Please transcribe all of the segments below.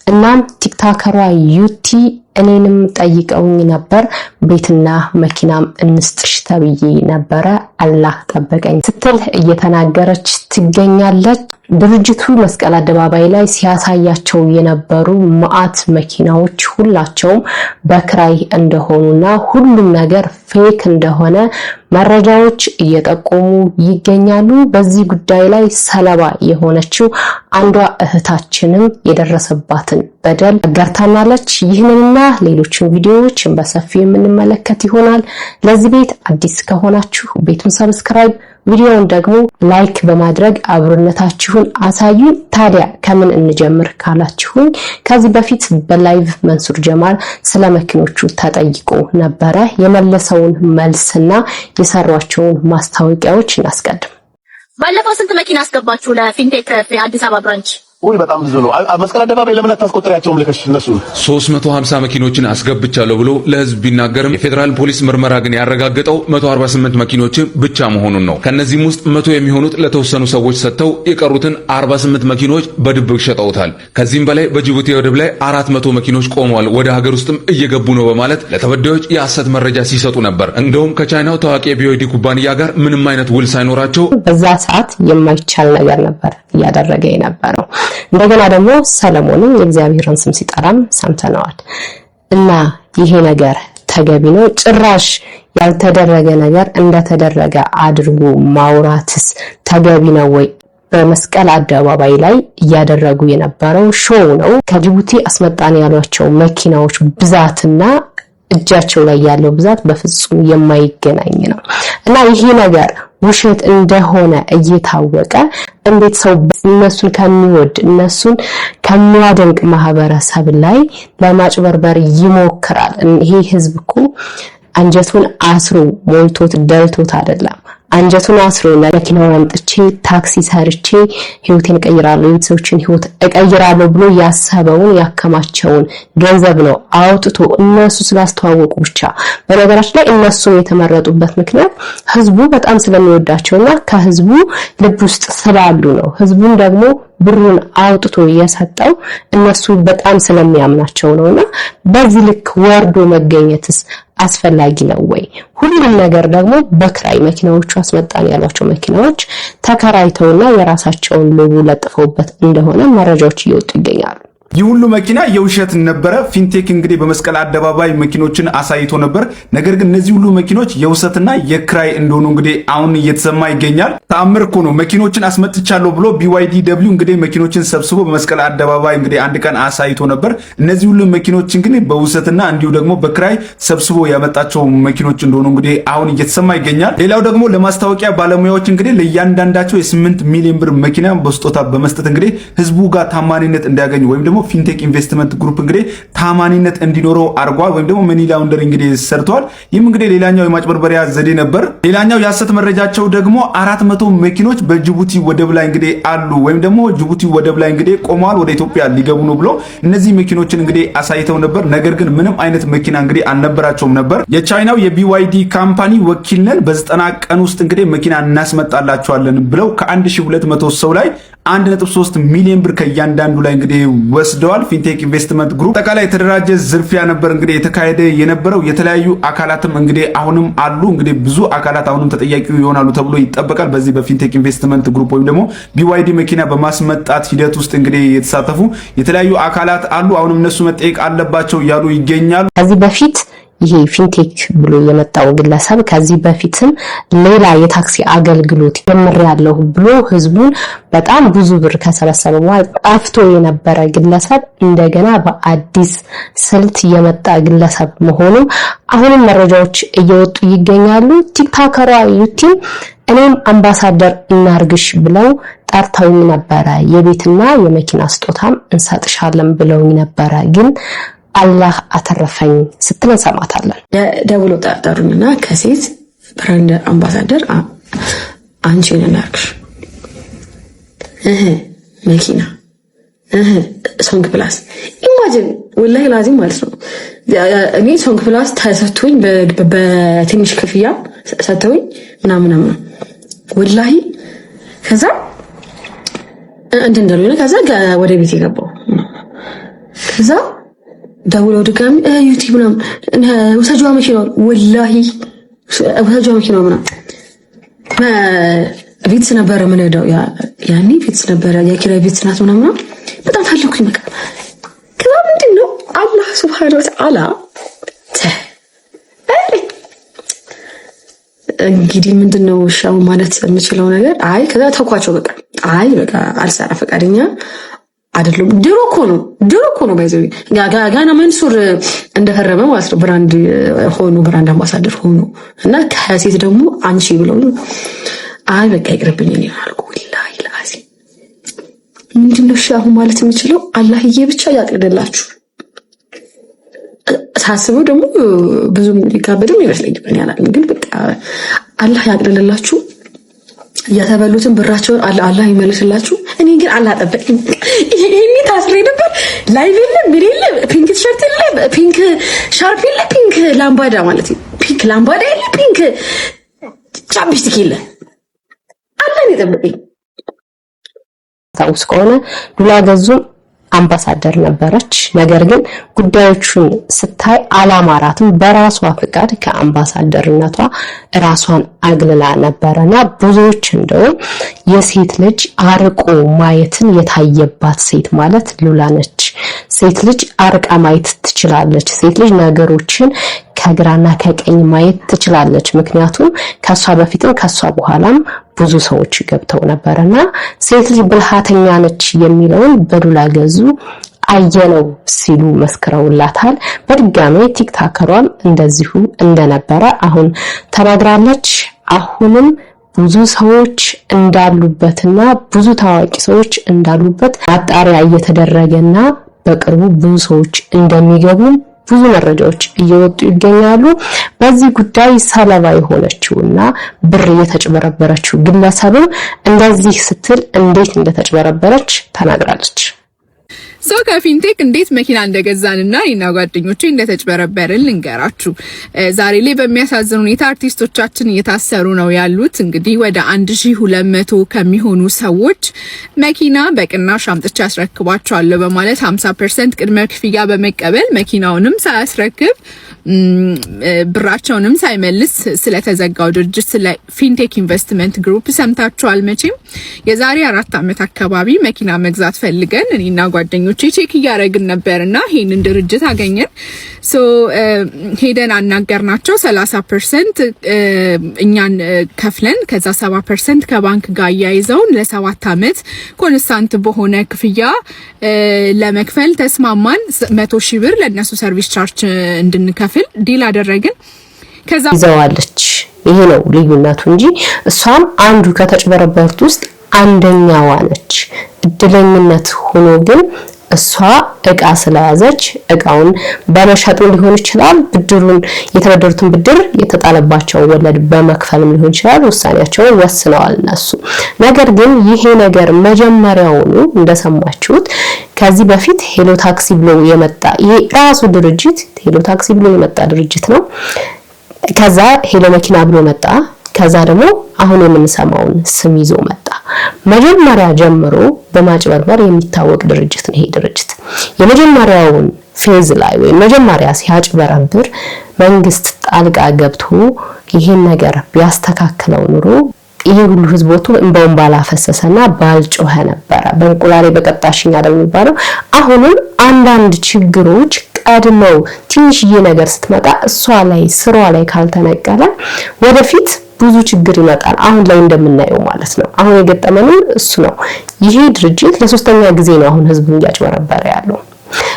እናም ቲክቶከሯ ዩቲ እኔንም ጠይቀውኝ ነበር ቤትና መኪናም እንስጥሽ ተብዬ ነበር አላህ ጠበቀኝ ስትል እየተናገረች ትገኛለች። ድርጅቱ መስቀል አደባባይ ላይ ሲያሳያቸው የነበሩ ማአት መኪናዎች ሁላቸውም በክራይ እንደሆኑና ሁሉም ነገር ፌክ እንደሆነ መረጃዎች እየጠቆሙ ይገኛሉ። በዚህ ጉዳይ ላይ ሰለባ የሆነችው አንዷ እህታችንም የደረሰባትን በደል አጋርታናለች። ይህንንና ሌሎችን ቪዲዮዎችን በሰፊው የምንመለከት ይሆናል። ለዚህ ቤት አዲስ ከሆናችሁ ቤቱን ሰብስክራይብ ቪዲዮውን ደግሞ ላይክ በማድረግ አብሮነታችሁን አሳዩ። ታዲያ ከምን እንጀምር ካላችሁኝ ከዚህ በፊት በላይቭ መንሱር ጀማል ስለ መኪኖቹ ተጠይቆ ነበረ። የመለሰውን መልስና የሰሯቸውን ማስታወቂያዎች እናስቀድም። ባለፈው ስንት መኪና አስገባችሁ ለፊንቴክ አዲስ አበባ ብራንች? ወይ በጣም ብዙ ነው። መስቀል አደባባይ ለምን አታስቆጥሪያቸውም? ልከሽ እነሱ 350 መኪኖችን አስገብቻለሁ ብሎ ለህዝብ ቢናገርም የፌደራል ፖሊስ ምርመራ ግን ያረጋገጠው 148 መኪኖችን ብቻ መሆኑን ነው። ከነዚህም ውስጥ 100 የሚሆኑት ለተወሰኑ ሰዎች ሰጥተው የቀሩትን 48 መኪኖች በድብቅ ሸጠውታል። ከዚህም በላይ በጅቡቲ ወደብ ላይ 400 መኪኖች ቆመዋል፣ ወደ ሀገር ውስጥም እየገቡ ነው በማለት ለተበዳዮች የሐሰት መረጃ ሲሰጡ ነበር። እንደውም ከቻይናው ታዋቂ የቢዮዲ ኩባንያ ጋር ምንም አይነት ውል ሳይኖራቸው በዛ ሰዓት የማይቻል ነገር ነበር ያደረገ የነበረው። እንደገና ደግሞ ሰለሞንም የእግዚአብሔርን ስም ሲጠራም ሰምተናል። እና ይሄ ነገር ተገቢ ነው? ጭራሽ ያልተደረገ ነገር እንደተደረገ አድርጎ ማውራትስ ተገቢ ነው ወይ? በመስቀል አደባባይ ላይ እያደረጉ የነበረው ሾው ነው። ከጅቡቲ አስመጣን ያሏቸው መኪናዎች ብዛትና እጃቸው ላይ ያለው ብዛት በፍጹም የማይገናኝ ነው። እና ይሄ ነገር ውሸት እንደሆነ እየታወቀ እንዴት ሰው እነሱን ከሚወድ እነሱን ከሚያደንቅ ማህበረሰብ ላይ ለማጭበርበር ይሞክራል? ይሄ ህዝብ እኮ አንጀቱን አስሮ ሞልቶት ደልቶት አይደለም። አንጀቱን አስሮ ለመኪናው አምጥቼ ታክሲ ሰርቼ ህይወቴን እቀይራለሁ፣ የቤተሰቦችን ህይወት እቀይራለሁ ብሎ ያሰበውን ያከማቸውን ገንዘብ ነው አውጥቶ እነሱ ስላስተዋወቁ ብቻ። በነገራችን ላይ እነሱ የተመረጡበት ምክንያት ህዝቡ በጣም ስለሚወዳቸውና ከህዝቡ ልብ ውስጥ ስላሉ ነው። ህዝቡን ደግሞ ብሩን አውጥቶ የሰጠው እነሱ በጣም ስለሚያምናቸው ነውና በዚህ ልክ ወርዶ መገኘትስ አስፈላጊ ነው ወይ? ሁሉም ነገር ደግሞ በክራይ መኪናዎቹ አስመጣን ያሏቸው መኪናዎች ተከራይተውና የራሳቸውን ሎጎ ለጥፈውበት እንደሆነ መረጃዎች እየወጡ ይገኛሉ። ይህ ሁሉ መኪና የውሸት ነበረ። ፊንቴክ እንግዲህ በመስቀል አደባባይ መኪኖችን አሳይቶ ነበር። ነገር ግን እነዚህ ሁሉ መኪኖች የውሰትና የክራይ እንደሆኑ እንግዲህ አሁን እየተሰማ ይገኛል። ተአምር እኮ ነው። መኪኖችን አስመጥቻለሁ ብሎ BYD እንግዲህ መኪኖችን ሰብስቦ በመስቀል አደባባይ እንግዲህ አንድ ቀን አሳይቶ ነበር። እነዚህ ሁሉ መኪኖች እንግዲህ በውሰትና እንዲሁ ደግሞ በክራይ ሰብስቦ ያመጣቸው መኪኖች እንደሆኑ እንግዲህ አሁን እየተሰማ ይገኛል። ሌላው ደግሞ ለማስታወቂያ ባለሙያዎች እንግዲህ ለእያንዳንዳቸው የ8 ሚሊዮን ብር መኪና በስጦታ በመስጠት እንግዲህ ህዝቡ ጋር ታማኝነት እንዲያገኙ ወይም ደግሞ ፊንቴክ ኢንቨስትመንት ግሩፕ እንግዲህ ታማኝነት እንዲኖረው አርጓል ወይም ደግሞ መኒ ላውንደር እንግዲህ ሰርቷል። ይህም እንግዲህ ሌላኛው የማጭበርበሪያ ዘዴ ነበር። ሌላኛው የሐሰት መረጃቸው ደግሞ 400 መኪኖች በጅቡቲ ወደብ ላይ እንግዲህ አሉ ወይም ደግሞ ጅቡቲ ወደብ ላይ እንግዲህ ቆመዋል፣ ወደ ኢትዮጵያ ሊገቡ ነው ብሎ እነዚህ መኪኖችን እንግዲህ አሳይተው ነበር። ነገር ግን ምንም አይነት መኪና እንግዲህ አልነበራቸውም ነበር። የቻይናው የBYD ካምፓኒ ወኪል ነን በ90 ቀን ውስጥ እንግዲህ መኪና እናስመጣላቸዋለን ብለው ከ1200 ሰው ላይ 1.3 ሚሊዮን ብር ከእያንዳንዱ ላይ እንግዲህ ወስደዋል። ፊንቴክ ኢንቨስትመንት ግሩፕ አጠቃላይ የተደራጀ ዝርፊያ ነበር እንግዲህ የተካሄደ የነበረው። የተለያዩ አካላትም እንግዲህ አሁንም አሉ። እንግዲህ ብዙ አካላት አሁንም ተጠያቂ ይሆናሉ ተብሎ ይጠበቃል። በዚህ በፊንቴክ ኢንቨስትመንት ግሩፕ ወይም ደግሞ BYD መኪና በማስመጣት ሂደት ውስጥ እንግዲህ የተሳተፉ የተለያዩ አካላት አሉ። አሁንም እነሱ መጠየቅ አለባቸው እያሉ ይገኛሉ። ከዚህ በፊት ይሄ ፊንቴክ ብሎ የመጣው ግለሰብ ከዚህ በፊትም ሌላ የታክሲ አገልግሎት ጀምሬያለሁ ብሎ ህዝቡን በጣም ብዙ ብር ከሰበሰበ በኋላ ጠፍቶ የነበረ ግለሰብ እንደገና በአዲስ ስልት የመጣ ግለሰብ መሆኑ አሁንም መረጃዎች እየወጡ ይገኛሉ። ቲክቶከሯ ዩቲም እኔም አምባሳደር እናርግሽ ብለው ጠርተውኝ ነበረ፣ የቤትና የመኪና ስጦታም እንሰጥሻለን ብለውኝ ነበረ፣ ግን አላህ አተረፈኝ ስትል እንሰማታለን። ደውሎ ጠርጠሩንና ከሴት ብራንድ አምባሳደር አንቺ እናርግሽ መኪና ሶንግ ፕላስ ኢማጂን ወላሂ ላዚም ማለት ነው። እኔ ሶንግ ፕላስ ተሰጥቶኝ በትንሽ ክፍያ ሰጥተውኝ ምናምን ወላሂ ከዛ እንደለሆነ ከዛ ወደ ቤት የገባው ከዛ ደውለው ድጋሚ ዩቲዩብ ምናምን ወሰጅዋ መኪና ወላሂ ወሰጅዋ መኪና ምናምን ቤትስ ነበረ ምን ሄደው ያኔ ቤትስ ነበረ የኪራይ ቤት ናት ምናምን በጣም ፈለኩኝ በቃ ከዛ ምንድነው አላህ Subhanahu Wa Ta'ala እንግዲህ ምንድነው ሻው ማለት የምችለው ነገር አይ ከዛ ተኳቸው በቃ አልሰራ ፈቃደኛ አይደለም ድሮ እኮ ነው ባይዘው ጋና መንሱር እንደፈረመ ማለት ነው ብራንድ አምባሳደር ሆኖ እና ከሴት ደግሞ አንቺ ብለው አይ በቃ ይቅርብኝ እኔ አልኩ ወላሂ ለአዚ ምንድነው ሻው ማለት የምችለው አላህዬ ብቻ ያቅደላችሁ ታስቡ ደግሞ ብዙም ሊካበድም ይመስለኛል ግን በቃ አላህ ያቅደላችሁ የተበሉትን ብራቸውን አላህ ይመልስላችሁ እኔ ግን አላጠበቅኝ እኔ ታስሬ ነበር ላይቭ የለ ፒንክ ቲሸርት የለ ፒንክ ሻርፕ የለ ፒንክ ላምባዳ ማለት ፒንክ ላምባዳ የለ ፒንክ ቻፕስቲክ የለ አላህ ይጠብቀኝ ታውስ ከሆነ ዱላ ገዙም አምባሳደር ነበረች ነገር ግን ጉዳዮቹን ስታይ አላማራትም በራሷ ፍቃድ ከአምባሳደርነቷ ራሷን አግልላ ነበርና ብዙዎች እንደው የሴት ልጅ አርቆ ማየትን የታየባት ሴት ማለት ሉላ ነች ሴት ልጅ አርቃ ማየት ትችላለች ሴት ልጅ ነገሮችን ከግራና ከቀኝ ማየት ትችላለች ምክንያቱም ከሷ በፊትም ከሷ በኋላም ብዙ ሰዎች ገብተው ነበርና ሴት ልጅ ብልሃተኛ ነች የሚለውን በዱላ ገዙ አየነው ሲሉ መስክረውላታል በድጋሚ ቲክታከሯም እንደዚሁ እንደነበረ አሁን ተናግራለች አሁንም ብዙ ሰዎች እንዳሉበትና ብዙ ታዋቂ ሰዎች እንዳሉበት ማጣሪያ እየተደረገና በቅርቡ ብዙ ሰዎች እንደሚገቡ ብዙ መረጃዎች እየወጡ ይገኛሉ በዚህ ጉዳይ ሰለባ የሆነችውና ብር እየተጨበረበረችው ግለሰብም እንደዚህ ስትል እንዴት እንደተጨበረበረች ተናግራለች ሰው ከፊንቴክ እንዴት መኪና እንደገዛንና እና ጓደኞቼ እንደተጨበረበርን ልንገራችሁ ዛሬ ላይ በሚያሳዝን ሁኔታ አርቲስቶቻችን እየታሰሩ ነው ያሉት እንግዲህ ወደ 1200 ከሚሆኑ ሰዎች መኪና በቅናሽ አምጥቼ አስረክባቸዋለሁ በማለት 50% ቅድመ ክፍያ በመቀበል መኪናውንም ሳያስረክብ ብራቸውንም ሳይመልስ ስለተዘጋው ድርጅት ስለ ፊንቴክ ኢንቨስትመንት ግሩፕ ሰምታችኋል መቼም የዛሬ 4 አመት አካባቢ መኪና መግዛት ፈልገን እኔና ጓደኞቼ ቼክ ያያረግን ነበርና ይሄንን ድርጅት አገኘን ሶ ሄደን አናገርናቸው 30% እኛን ከፍለን ከዛ 70% ከባንክ ጋር ያይዘውን ለ7 አመት ኮንስታንት በሆነ ክፍያ ለመክፈል ተስማማን 100,000 ብር ለነሱ ሰርቪስ ቻርጅ እንድንከፍል ዲል አደረግን ከዛ ይዘዋለች ይሄ ነው ልዩነቱ እንጂ እሷም አንዱ ከተጨበረበሩት ውስጥ አንደኛዋ ነች እድለኝነት ሆኖ ግን እሷ እቃ ስለያዘች እቃውን በመሸጥ ሊሆን ይችላል ብድሩን የተበደሩትን ብድር የተጣለባቸው ወለድ በመክፈልም ሊሆን ይችላል ውሳኔያቸውን ወስነዋል እነሱ ነገር ግን ይሄ ነገር መጀመሪያውኑ እንደሰማችሁት ከዚህ በፊት ሄሎ ታክሲ ብሎ የመጣ ይሄ ራሱ ድርጅት ሄሎ ታክሲ ብሎ የመጣ ድርጅት ነው ከዛ ሄሎ መኪና ብሎ መጣ ከዛ ደግሞ አሁን የምንሰማውን ስም ይዞ መጣ መጀመሪያ ጀምሮ በማጭበርበር የሚታወቅ ድርጅት ነው ይሄ ድርጅት የመጀመሪያውን ፌዝ ላይ ወይ መጀመሪያ ሲያጭበረብር መንግስት ጣልቃ ገብቶ ይሄን ነገር ቢያስተካክለው ኑሮ ይሄ ሁሉ ህዝብ ወጥቶ እንባውን ባላፈሰሰና ባልጮኸ ነበር በእንቁላሌ በቀጣሽኛ እንደሚባለው አሁንም አንዳንድ ችግሮች ቀድመው ትንሽዬ ነገር ስትመጣ እሷ ላይ ስሯ ላይ ካልተነቀለ ወደፊት ብዙ ችግር ይመጣል አሁን ላይ እንደምናየው ማለት ነው አሁን የገጠመን እሱ ነው ይሄ ድርጅት ለሶስተኛ ጊዜ ነው አሁን ህዝቡን ያጭበረበረ ያለው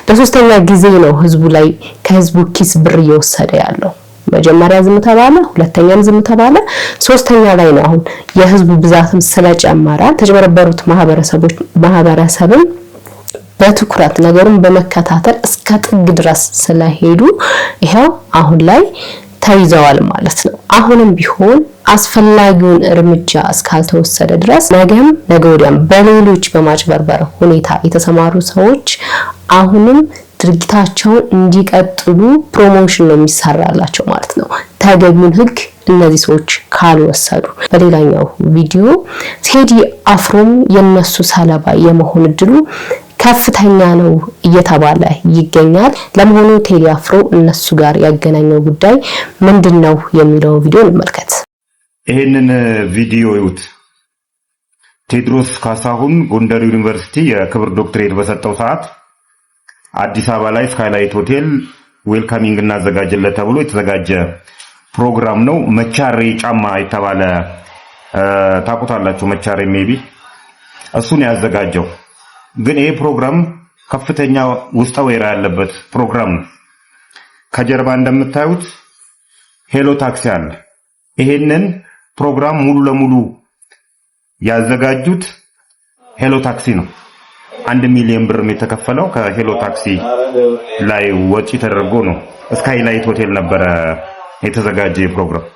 ለሶስተኛ ጊዜ ነው ህዝቡ ላይ ከህዝቡ ኪስ ብር እየወሰደ ያለው መጀመሪያ ዝም ተባለ ሁለተኛም ዝም ተባለ ሶስተኛ ላይ ነው አሁን የህዝቡ ብዛትም ስለጨመረ ተጨበረበሩት ማህበረሰብም በትኩረት ነገሩን በመከታተል እስከ ጥግ ድረስ ስለሄዱ ይሄው አሁን ላይ ተይዘዋል ማለት ነው አሁንም ቢሆን አስፈላጊውን እርምጃ እስካልተወሰደ ድረስ ነገም ነገወዲያም በሌሎች በማጭበርበር ሁኔታ የተሰማሩ ሰዎች አሁንም ድርጊታቸውን እንዲቀጥሉ ፕሮሞሽን ነው የሚሰራላቸው ማለት ነው ተገቢውን ህግ እነዚህ ሰዎች ካልወሰዱ በሌላኛው ቪዲዮ ቴዲ አፍሮም የነሱ ሰለባ የመሆን እድሉ ከፍተኛ ነው እየተባለ ይገኛል። ለመሆኑ ቴዲ አፍሮ እነሱ ጋር ያገናኘው ጉዳይ ምንድነው የሚለው ቪዲዮ እንመልከት። ይሄንን ቪዲዮ ይዩት። ቴዎድሮስ ካሳሁን ጎንደር ዩኒቨርሲቲ የክብር ዶክትሬት በሰጠው ሰዓት አዲስ አበባ ላይ ስካይላይት ሆቴል ዌልካሚንግ እናዘጋጅለት ተብሎ የተዘጋጀ ፕሮግራም ነው። መቻሬ ጫማ የተባለ ታውቁታላችሁ፣ መቻሬ ሜቢ እሱን ያዘጋጀው። ግን ይሄ ፕሮግራም ከፍተኛ ውስጠ ወይራ ያለበት ፕሮግራም ነው። ከጀርባ እንደምታዩት ሄሎ ታክሲ አለ። ይሄንን ፕሮግራም ሙሉ ለሙሉ ያዘጋጁት ሄሎ ታክሲ ነው። 1 ሚሊዮን ብር የተከፈለው ከሄሎ ታክሲ ላይ ወጪ ተደርጎ ነው። ስካይላይት ሆቴል ነበረ የተዘጋጀ ፕሮግራም።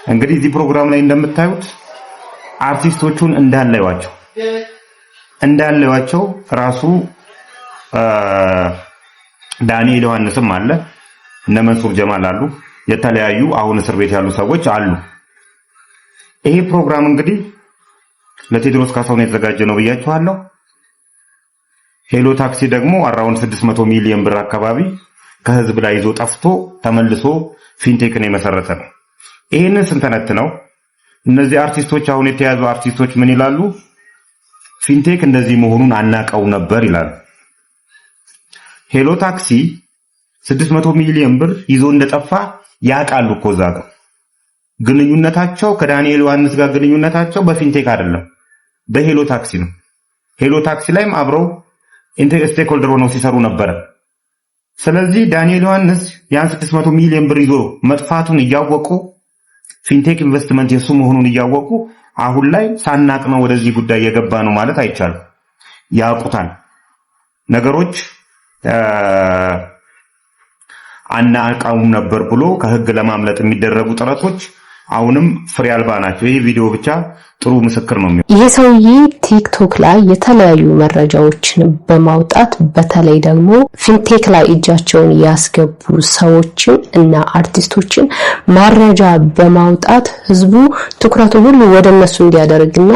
እንግዲህ እዚህ ፕሮግራም ላይ እንደምታዩት አርቲስቶቹን እንዳለዋቸው ራሱ ዳንኤል ዮሐንስም አለ፣ እነ መንሱር ጀማል አሉ፣ የተለያዩ አሁን እስር ቤት ያሉ ሰዎች አሉ። ይሄ ፕሮግራም እንግዲህ ለቴዎድሮስ ካሳሁን የተዘጋጀ ነው ብያችኋለሁ። ሄሎ ታክሲ ደግሞ አራውንድ 600 ሚሊዮን ብር አካባቢ ከህዝብ ላይ ይዞ ጠፍቶ ተመልሶ ፊንቴክን የመሰረተ ነው። ይሄንን ስንተነትነው እነዚህ አርቲስቶች አሁን የተያዙ አርቲስቶች ምን ይላሉ? ፊንቴክ እንደዚህ መሆኑን አናቀው ነበር ይላሉ። ሄሎ ታክሲ 600 ሚሊዮን ብር ይዞ እንደጠፋ ያውቃሉ እኮ እዛ ጋር ግንኙነታቸው ከዳንኤል ዮሐንስ ጋር ግንኙነታቸው በፊንቴክ አይደለም፣ በሄሎ ታክሲ ነው። ሄሎ ታክሲ ላይም አብረው ስቴክሆልደር ሆነው ሲሰሩ ነበር። ስለዚህ ዳንኤል ዮሐንስ ያን 600 ሚሊዮን ብር ይዞ መጥፋቱን እያወቁ ፊንቴክ ኢንቨስትመንት የሱ መሆኑን እያወቁ አሁን ላይ ሳናቅ ነው ወደዚህ ጉዳይ የገባ ነው ማለት አይቻልም። ያውቁታል። ነገሮች አናውቀውም ነበር ብሎ ከህግ ለማምለጥ የሚደረጉ ጥረቶች አሁንም ፍሬ አልባ ናቸው። ይሄ ቪዲዮ ብቻ ጥሩ ምስክር ነው። ይሄ ሰውዬ ቲክቶክ ላይ የተለያዩ መረጃዎችን በማውጣት በተለይ ደግሞ ፊንቴክ ላይ እጃቸውን ያስገቡ ሰዎችን እና አርቲስቶችን መረጃ በማውጣት ህዝቡ ትኩረቱን ሁሉ ወደ እነሱ እንዲያደርግና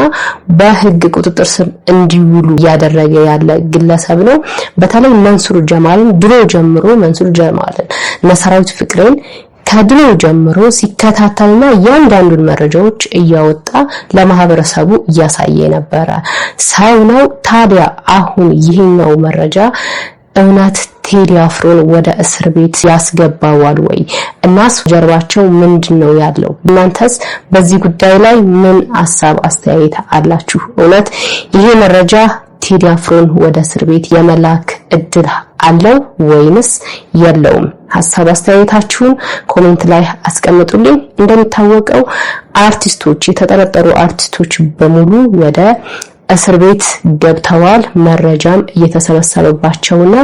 በህግ ቁጥጥር ስር እንዲውሉ ያደረገ ያለ ግለሰብ ነው። በተለይ መንሱር ጀማልን ድሮ ጀምሮ ሰራዊት ፍቅርን ከድሮ ጀምሮ ሲከታተልና ያንዳንዱን መረጃዎች እያወጣ ለማህበረሰቡ እያሳየ ነበር ሰው ነው። ታዲያ አሁን ይሄኛው መረጃ እውነት ቴዲ አፍሮን ወደ እስር ቤት ያስገባዋል ወይ? እናስ ጀርባቸው ምንድነው ያለው? እናንተስ በዚህ ጉዳይ ላይ ምን አስተያየት አላችሁ? እውነት ይሄ መረጃ ቴዲ አፍሮን ወደ እስር ቤት የመላክ እድል አለው ወይንስ የለውም? ሐሳብ አስተያየታችሁን ኮሜንት ላይ አስቀምጡልኝ። እንደምታወቀው የተጠረጠሩ አርቲስቶች በሙሉ ወደ እስር ቤት ገብተዋል። መረጃም እየተሰበሰበባቸውና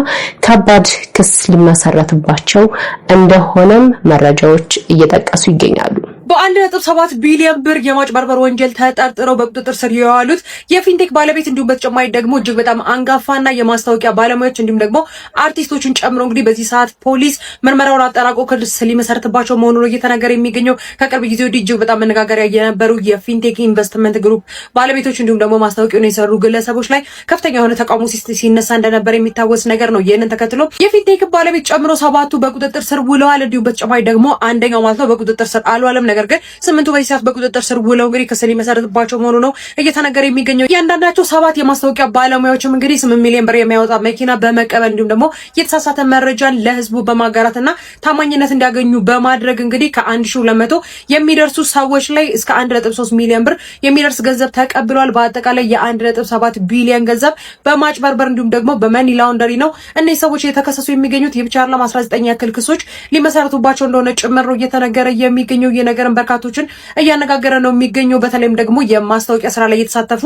ከባድ ክስ ሊመሰረትባቸው እንደሆነም መረጃዎች እየጠቀሱ ይገኛሉ። በ1.7 ቢሊዮን ብር የማጭበርበር ወንጀል ተጠርጥረው በቁጥጥር ስር የዋሉት የፊንቴክ ባለቤት እንዲሁም በተጨማሪ ደግሞ እጅግ በጣም አንጋፋና የማስታወቂያ ባለሙያዎች እንዲሁም ደግሞ አርቲስቶችን ጨምሮ እንግዲህ በዚህ ሰዓት ፖሊስ ምርመራውን አጠናቆ ክስ ሊመሰርትባቸው መሆኑን ነው እየተነገረ የሚገኘው። ከቅርብ ጊዜ ወዲህ እጅግ በጣም መነጋገሪያ የነበሩ የፊንቴክ ኢንቨስትመንት ግሩፕ ባለቤቶች እንዲሁም ደግሞ ማስታወቂያውን የሰሩ ግለሰቦች ላይ ከፍተኛ የሆነ ተቃውሞ ሲነሳ እንደነበር የሚታወስ ነገር ነው። ይህንን ተከትሎ የፊንቴክ ባለቤት ጨምሮ 7ቱ በቁጥጥር ስር ውለዋል። እንዲሁም በተጨማሪ ደግሞ አንደኛው ማለት ነው በቁጥጥር ስር አልዋለም። ነገር ግን 8ቱ በዚህ ሰዓት በቁጥጥር ስር ውለው እንግዲህ ክስ ሊመሰርትባቸው መሆኑ ነው እየተነገረ የሚገኘው። እያንዳንዳቸው 7 የማስታወቂያ ባለሙያዎችም እንግዲህ 8 ሚሊዮን ብር የሚያወጣ መኪና በመቀበል እንዲሁም ደግሞ የተሳሳተ መረጃን ለህዝቡ በማጋራትና ታማኝነት እንዲያገኙ በማድረግ እንግዲህ ከ1200 የሚደርሱ ሰዎች ላይ እስከ 1.3 ሚሊዮን ብር የሚደርስ ገንዘብ ተቀብሏል። በአጠቃላይ የ1.7 ቢሊዮን ገንዘብ በማጭበርበር እንዲሁም ደግሞ በመኒ ላውንደሪ ነው እነዚህ ሰዎች የተከሰሱ የሚገኙት። የብቻ አይደለም 19 ያክል ክሶች ሊመሰርቱባቸው እንደሆነ ጭምር እየተነገረ የሚገኘው። የነገርን በርካቶችን እያነጋገረ ነው የሚገኘው። በተለይም ደግሞ የማስታወቂያ ስራ ላይ የተሳተፉ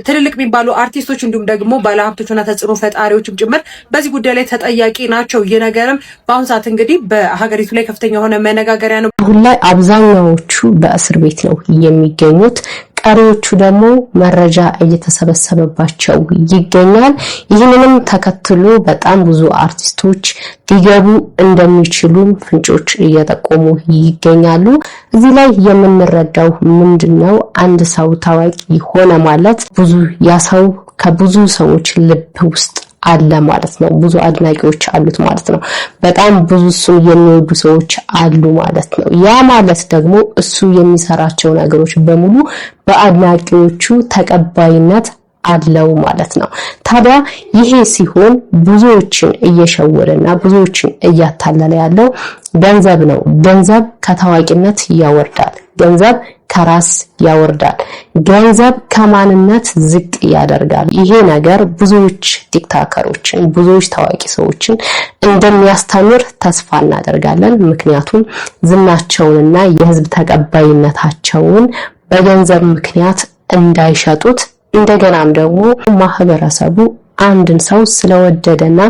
ትልልቅ የሚባሉ አርቲስቶች እንዲሁም ደግሞ ባለሀብቶችና ተጽዕኖ ፈጣሪዎችም ጭምር በዚህ ጉዳይ ላይ ተጠያቂ ናቸው። የነገርም በአሁኑ ሰዓት እንግዲህ በሀገሪቱ ላይ ከፍተኛ የሆነ መነጋገሪያ ነው። አሁን ላይ አብዛኛዎቹ በእስር ቤት ነው የሚገኙት። ቀሪዎቹ ደግሞ መረጃ እየተሰበሰበባቸው ይገኛል። ይህንንም ተከትሎ በጣም ብዙ አርቲስቶች ሊገቡ እንደሚችሉ ፍንጮች እየጠቆሙ ይገኛሉ። እዚህ ላይ የምንረዳው ምንድነው? አንድ ሰው ታዋቂ ሆነ ማለት ያ ሰው ከብዙ ሰዎች ልብ ውስጥ አለ ማለት ነው። ብዙ አድናቂዎች አሉት ማለት ነው። በጣም ብዙ እሱን የሚወዱ ሰዎች አሉ ማለት ነው። ያ ማለት ደግሞ እሱ የሚሰራቸው ነገሮች በሙሉ በአድናቂዎቹ ተቀባይነት አለው ማለት ነው። ታዲያ ይሄ ሲሆን ብዙዎችን እየሸወረና ብዙዎችን እያታለለ ያለው ገንዘብ ነው። ገንዘብ ከታዋቂነት ያወርዳል። ገንዘብ ከራስ ያወርዳል። ገንዘብ ከማንነት ዝቅ ያደርጋል። ይሄ ነገር ብዙዎች ቲክቶከሮችን ብዙዎች ታዋቂ ሰዎችን እንደሚያስተምር ተስፋ እናደርጋለን። ምክንያቱም ዝናቸውንና የህዝብ ተቀባይነታቸውን በገንዘብ ምክንያት እንዳይሸጡት እንደገናም ደግሞ ማህበረሰቡ አንድን ሰው ስለወደደና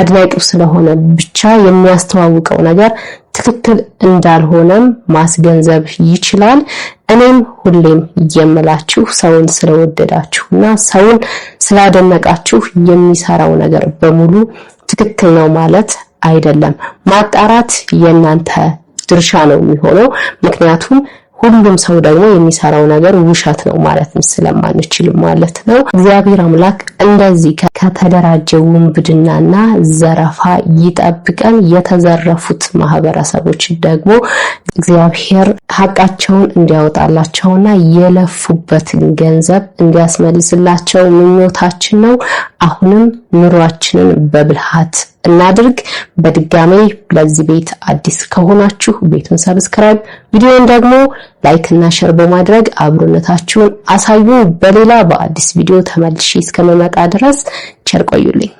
አድናቂው ስለሆነ ብቻ የሚያስተዋውቀው ነገር ትክክል እንዳልሆነም ማስገንዘብ ይችላል። እኔም ሁሌም የምላችሁ ሰውን ስለወደዳችሁና ሰውን ስላደነቃችሁ የሚሰራው ነገር በሙሉ ትክክል ነው ማለት አይደለም። ማጣራት የናንተ ድርሻ ነው የሚሆነው። ምክንያቱም ሁሉም ሰው ደግሞ የሚሰራው ነገር ውሸት ነው ማለትም ስለማንችል ማለት ነው። እግዚአብሔር አምላክ እንደዚህ ከተደራጀ ውንብድናና ዘረፋ ይጠብቀን። የተዘረፉት ማህበረሰቦች ደግሞ እግዚአብሔር ሐቃቸውን እንዲያወጣላቸውና የለፉበትን ገንዘብ እንዲያስመልስላቸው ምኞታችን ነው። አሁንም ኑሯችንን በብልሃት እናድርግ። በድጋሜ ለዚህ ቤት አዲስ ከሆናችሁ ቤቱን ሰብስክራይብ፣ ቪዲዮውን ደግሞ ላይክ እና ሼር በማድረግ አብሮነታችሁን አሳዩ። በሌላ በአዲስ ቪዲዮ ተመልሼ እስከመመጣ ድረስ ቸር ቆዩልኝ።